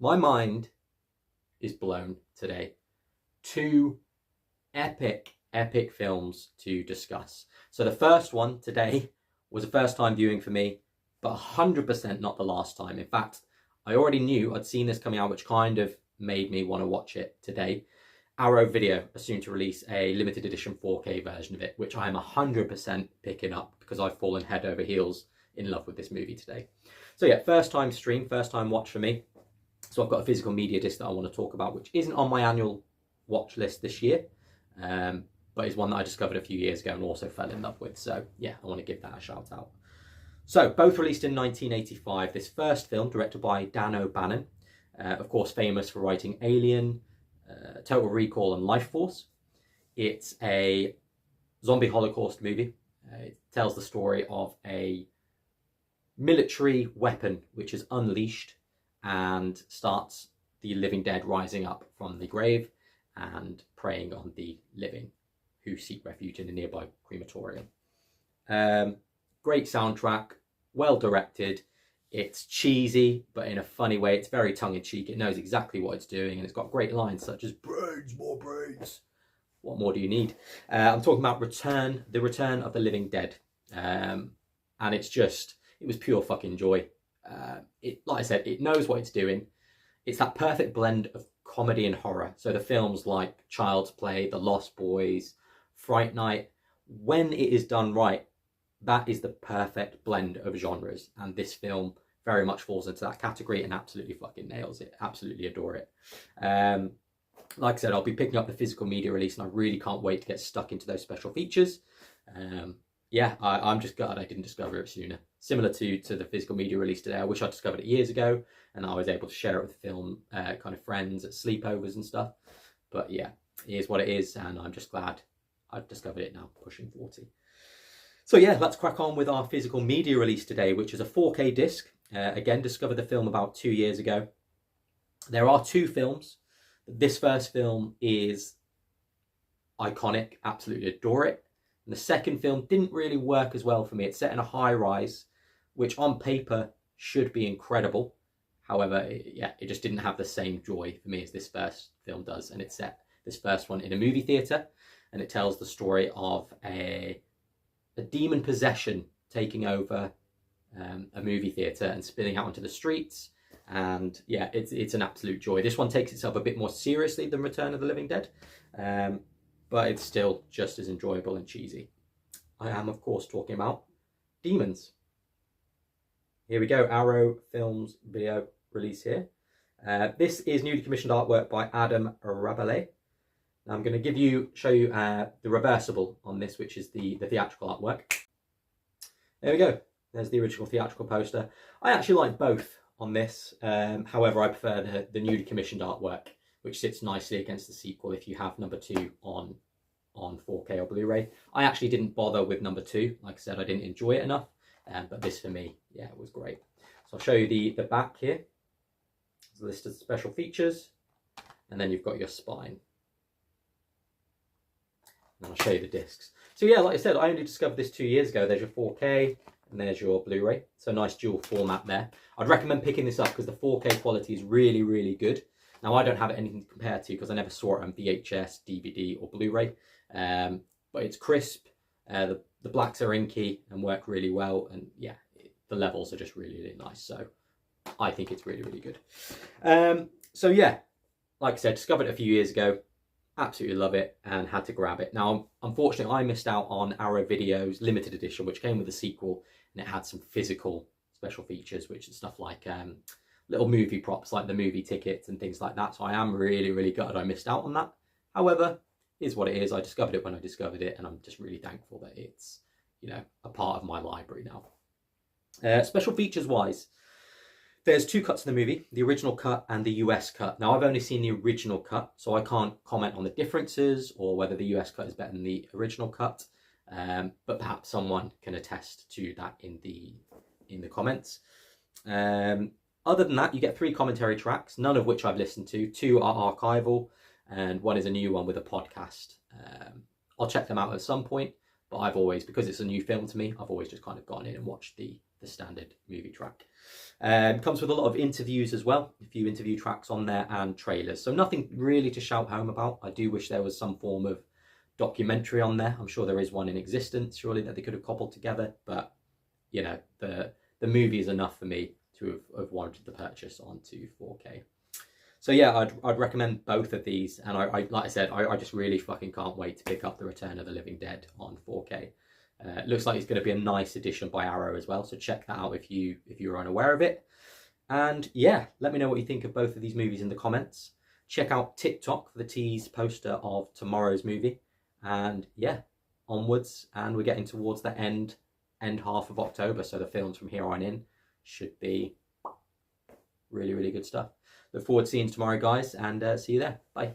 My mind is blown today. Two epic films to discuss. So the first one today was a first time viewing for me, but 100% not the last time. In fact, I already knew I'd seen this coming out, which kind of made me want to watch it today. Arrow Video are soon to release a limited edition 4K version of it, which I am 100% picking up because I've fallen head over heels in love with this movie today. So yeah, first time stream, first time watch for me. So I've got a physical media disc that I want to talk about, which isn't on my annual watch list this year, but is one that I discovered a few years ago and also fell in love with. So yeah, I want to give that a shout out. So both released in 1985. This first film, directed by Dan O'Bannon, of course famous for writing Alien, Total Recall and Life Force. It's a zombie Holocaust movie. It tells the story of a military weapon which is unleashed and starts the living dead rising up from the grave and preying on the living who seek refuge in a nearby crematorium. Great soundtrack, well directed. It's cheesy, but in a funny way. It's very tongue-in-cheek. It knows exactly what it's doing, and it's got great lines such as "brains, more brains." What more do you need? I'm talking about The Return of the Living Dead, and it was pure fucking joy. Like I said, it knows what it's doing. It's that perfect blend of comedy and horror. So the films like Child's Play, The Lost Boys, Fright Night, when it is done right, that is the perfect blend of genres. And this film very much falls into that category and absolutely fucking nails it. Absolutely adore it. Like I said, I'll be picking up the physical media release and I really can't wait to get stuck into those special features. Yeah, I'm just glad I didn't discover it sooner. Similar to the physical media release today, I wish I discovered it years ago and I was able to share it with film kind of friends at sleepovers and stuff. But yeah, it is what it is, and I'm just glad I've discovered it now, pushing 40. So yeah, let's crack on with our physical media release today, which is a 4K disc. Again, discovered the film about 2 years ago. There are two films. This first film is iconic, absolutely adore it. And the second film didn't really work as well for me. It's set in a high rise, which on paper should be incredible. However, it just didn't have the same joy for me as this first film does. And it's set, this first one, in a movie theatre. And it tells the story of a demon possession taking over a movie theatre and spilling out onto the streets. And yeah, it's an absolute joy. This one takes itself a bit more seriously than Return of the Living Dead. But it's still just as enjoyable and cheesy. I am, of course, talking about Demons. Here we go, Arrow Films video release here. This is newly commissioned artwork by Adam Rabelais. Now I'm going to show you the reversible on this, which is the theatrical artwork. There we go. There's the original theatrical poster. I actually like both on this. However, I prefer the newly commissioned artwork, which sits nicely against the sequel if you have number 2 on 4K or Blu-ray. I actually didn't bother with number 2. Like I said, I didn't enjoy it enough. But this for me, yeah, it was great. So I'll show you the back here. There's a list of special features. And then you've got your spine. And I'll show you the discs. So yeah, like I said, I only discovered this 2 years ago. There's your 4K and there's your Blu-ray. So nice dual format there. I'd recommend picking this up because the 4K quality is really, really good. Now, I don't have anything to compare to because I never saw it on VHS, DVD or Blu-ray. But it's crisp. The blacks are inky and work really well. And yeah, the levels are just really, really nice. So I think it's really, really good. So yeah, like I said, discovered it a few years ago. Absolutely love it and had to grab it. Now, unfortunately, I missed out on Arrow Video's limited edition, which came with the sequel, and it had some physical special features, which is stuff like little movie props, like the movie tickets and things like that. So I am really, really gutted I missed out on that. However, it is what it is. I discovered it when I discovered it, and I'm just really thankful that it's, you know, a part of my library now. Special features wise, there's 2 cuts of the movie, the original cut and the US cut. Now, I've only seen the original cut, so I can't comment on the differences or whether the US cut is better than the original cut. But perhaps someone can attest to that in the comments. Other than that, you get 3 commentary tracks, none of which I've listened to. 2 are archival, and 1 is a new one with a podcast. I'll check them out at some point, but I've always, because it's a new film to me, I've always just kind of gone in and watched the standard movie track. Comes with a lot of interviews as well, a few interview tracks on there and trailers. So nothing really to shout home about. I do wish there was some form of documentary on there. I'm sure there is one in existence, surely, that they could have cobbled together. But, you know, the movie is enough for me to have warranted the purchase onto 4K. So yeah, I'd recommend both of these. And I like I said, I just really fucking can't wait to pick up The Return of the Living Dead on 4K. It looks like it's going to be a nice addition by Arrow as well, so check that out if you're unaware of it. And yeah, let me know what you think of both of these movies in the comments. Check out TikTok for the tease poster of tomorrow's movie. And yeah, onwards, and we're getting towards the end half of October, so the films from here on in should be really, really good stuff. Look forward to seeing you tomorrow, guys, and see you there. Bye.